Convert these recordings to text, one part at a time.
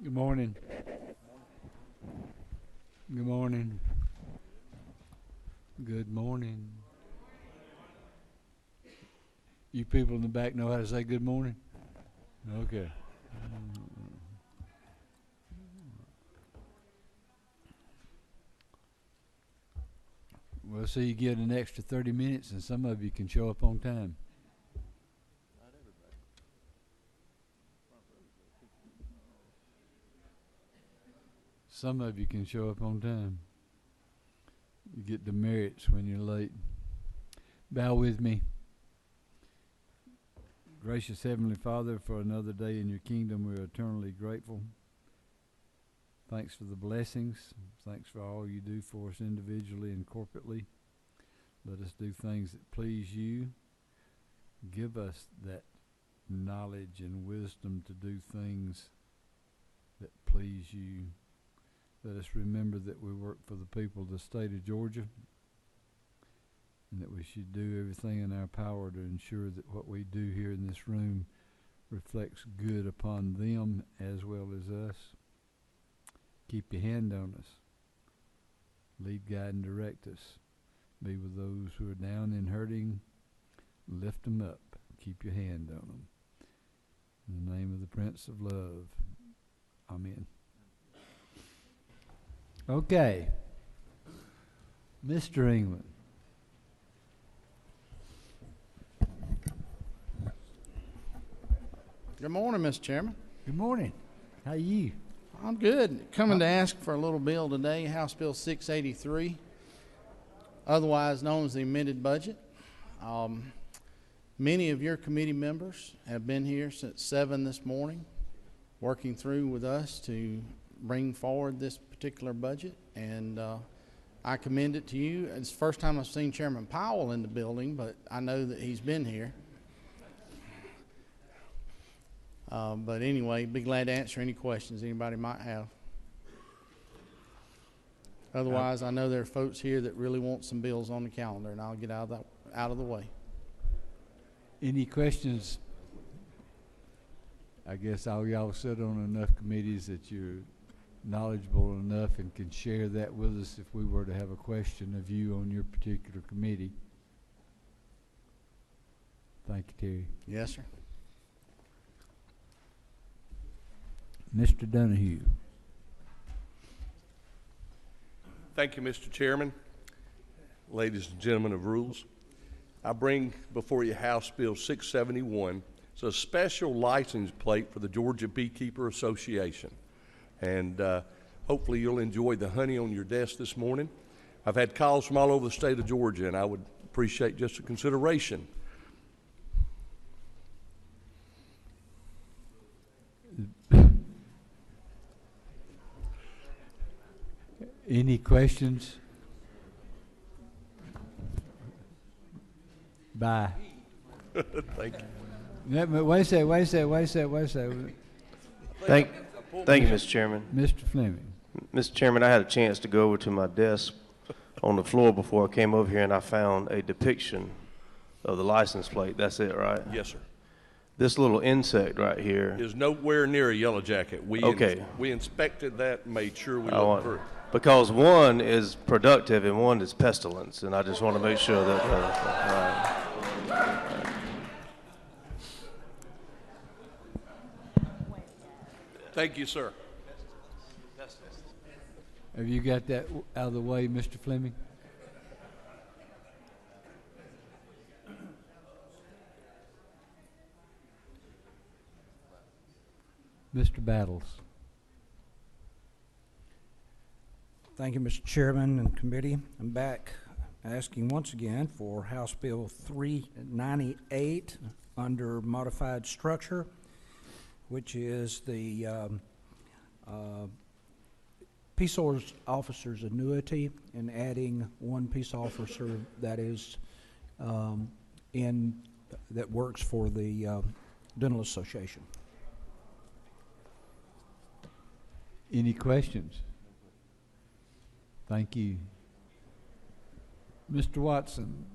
Good morning. Good morning. Good morning. You people in the back know how to say good morning? Okay. We'll see you get an extra 30 minutes and some of you can show up on time. Some of you can show up on time. You get demerits when you're late. Bow with me. Gracious Heavenly Father, for another day in your kingdom, we are eternally grateful. Thanks for the blessings. Thanks for all you do for us individually and corporately. Let us do things that please you. Give us that knowledge and wisdom to do things that please you. Let us remember that we work for the people of the state of Georgia, and that we should do everything in our power to ensure that what we do here in this room reflects good upon them as well as us. Keep your hand on us. Lead, guide, and direct us. Be with those who are down and hurting. Lift them up. Keep your hand on them. In the name of the Prince of Love. Amen. Okay. Mr. England. Good morning, Mr. Chairman. Good morning. How are you? I'm good. Coming to ask for a little bill today, House Bill 683, otherwise known as the amended budget. Many of your committee members have been here since 7 this morning, working through with us to bring forward this particular budget, and I commend it to you. It's the first time I've seen Chairman Powell in the building, but I know that he's been here. But anyway, be glad to answer any questions anybody might have. Otherwise, I know there are folks here that really want some bills on the calendar, and I'll get out of the way. Any questions? I guess all y'all sit on enough committees that you're knowledgeable enough and can share that with us if we were to have a question of you on your particular committee. Thank you, Terry. Yes, sir. Mr. Donahue. Thank you, Mr. Chairman. Ladies and gentlemen of rules, I bring before you House Bill 671. It's a special license plate for the Georgia Beekeeper Association. And hopefully you'll enjoy the honey on your desk this morning. I've had calls from all over the state of Georgia, and I would appreciate just a consideration. Any questions? Bye. Thank you. Wait a second. Thank you, Mr. Chairman. Mr. Fleming. Mr. Chairman, I had a chance to go over to my desk on the floor before I came over here, and I found a depiction of the license plate. That's it, right? Yes, sir. This little insect right here Is nowhere near a yellow jacket. We inspected that and made sure we looked through. Because one is productive and one is pestilence, and I just want to make sure that right. Thank you, sir. Have you got that out of the way, Mr. Fleming? Mr. Battles. Thank you, Mr. Chairman and committee. I'm back asking once again for House Bill 398 under modified structure, which is the peace officer's annuity, and adding one peace officer that is that works for the Dental Association. Any questions? Thank you. Mr. Watson.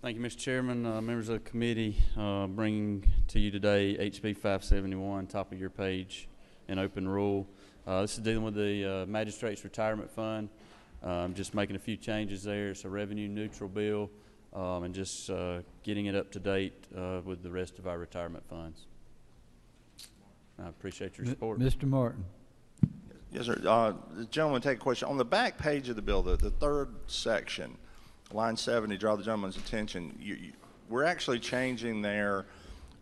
Thank you, Mr. Chairman, members of the committee. Bringing to you today HB 571, top of your page in open rule. This is dealing with the Magistrates Retirement Fund. Just making a few changes there. It's a revenue neutral bill, and just getting it up to date with the rest of our retirement funds. I appreciate your support. Mr. Martin. Yes, sir. The gentleman, take a question. On the back page of the bill, the third section, line 70, draw the gentleman's attention. We're actually changing there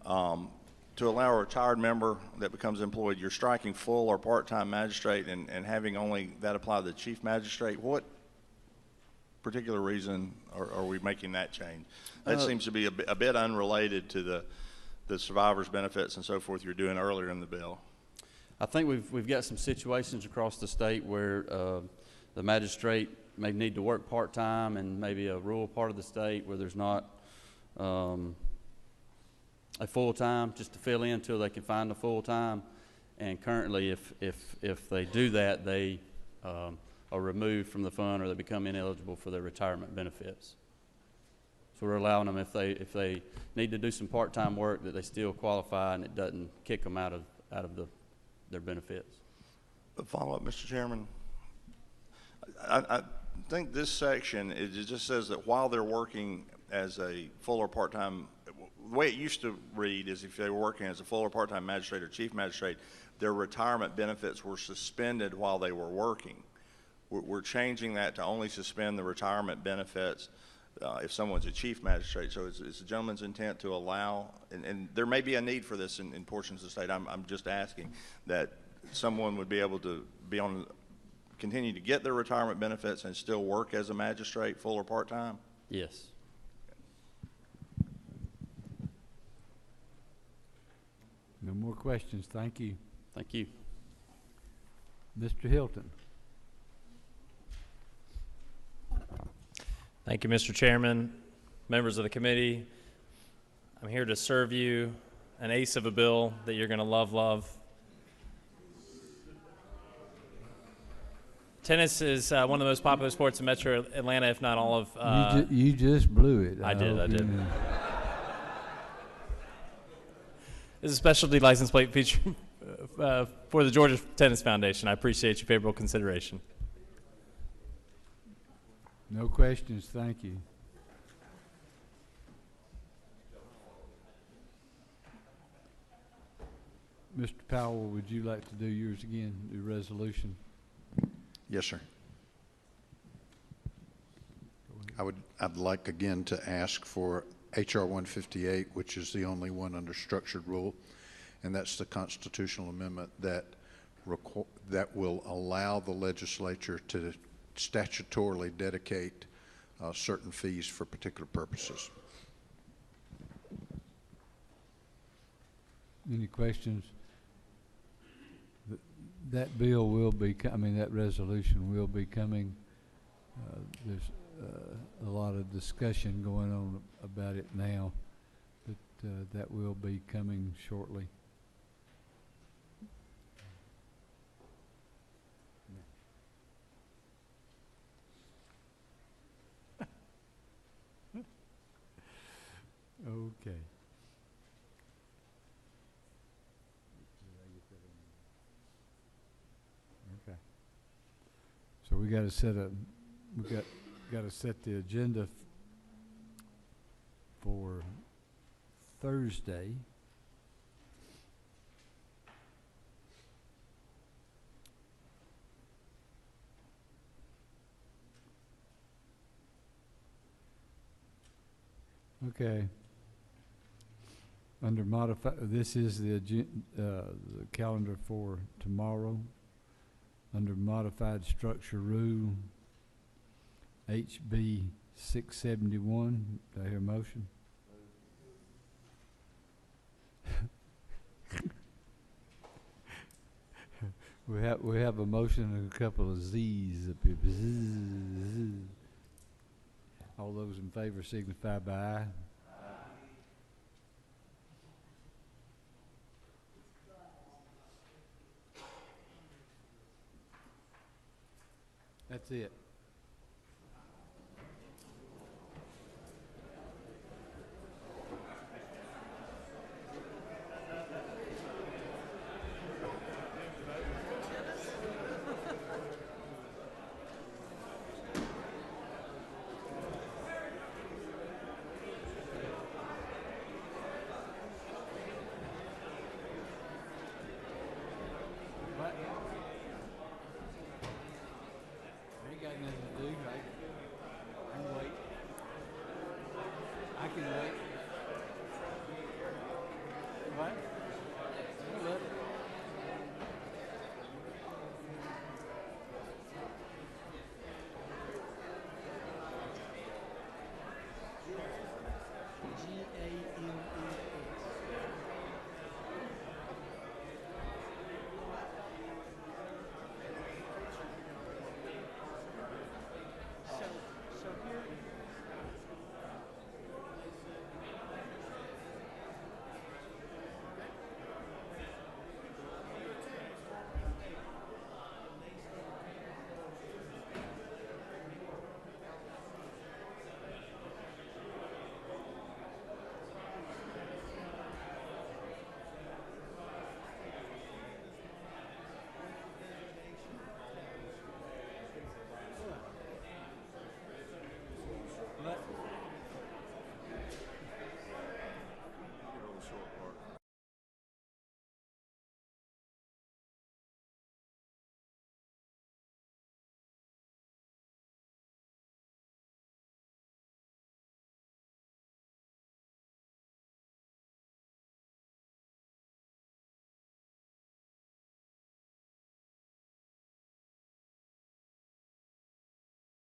to allow a retired member that becomes employed. You're striking full or part-time magistrate and having only that apply to the chief magistrate. What particular reason are we making that change? That seems to be a bit unrelated to the survivors' benefits and so forth you're doing earlier in the bill. I think we've got some situations across the state where the magistrate may need to work part-time and maybe a rural part of the state where there's not a full-time, just to fill in until they can find a full-time. And currently, if they do that, they are removed from the fund or they become ineligible for their retirement benefits. So we're allowing them, if they need to do some part-time work, that they still qualify and it doesn't kick them out of their benefits. A follow-up, Mr. Chairman. I think this section, it just says that while they're working as a full or part-time, the way it used to read is if they were working as a full or part-time magistrate or chief magistrate, their retirement benefits were suspended while they were working. We're changing that to only suspend the retirement benefits if someone's a chief magistrate. So it's the gentleman's intent to allow, and there may be a need for this in portions of the state. I'm just asking that someone would be able to continue to get their retirement benefits and still work as a magistrate, full or part-time? Yes. No more questions. Thank you. Thank you. Mr. Hilton. Thank you, Mr. Chairman, members of the committee. I'm here to serve you an ace of a bill that you're going to love. Tennis is one of the most popular sports in Metro Atlanta, if not all of. You just blew it. I did. hope you know. This is a specialty license plate feature for the Georgia Tennis Foundation. I appreciate your favorable consideration. No questions. Thank you. Mr. Powell, would you like to do yours again, the resolution? Yes, sir. I'd like again to ask for H.R. 158, which is the only one under structured rule, and that's the constitutional amendment that will allow the legislature to statutorily dedicate certain fees for particular purposes. Any questions? That bill will be, that resolution will be coming. There's a lot of discussion going on about it now, but that will be coming shortly. Okay. Okay. So we got to set to set the agenda for Thursday. Okay. Under this is the calendar for tomorrow. Under modified structure rule, HB 671. Do I hear a motion? We have a motion and a couple of Z's up here. All those in favor signify by aye. That's it. got nothing.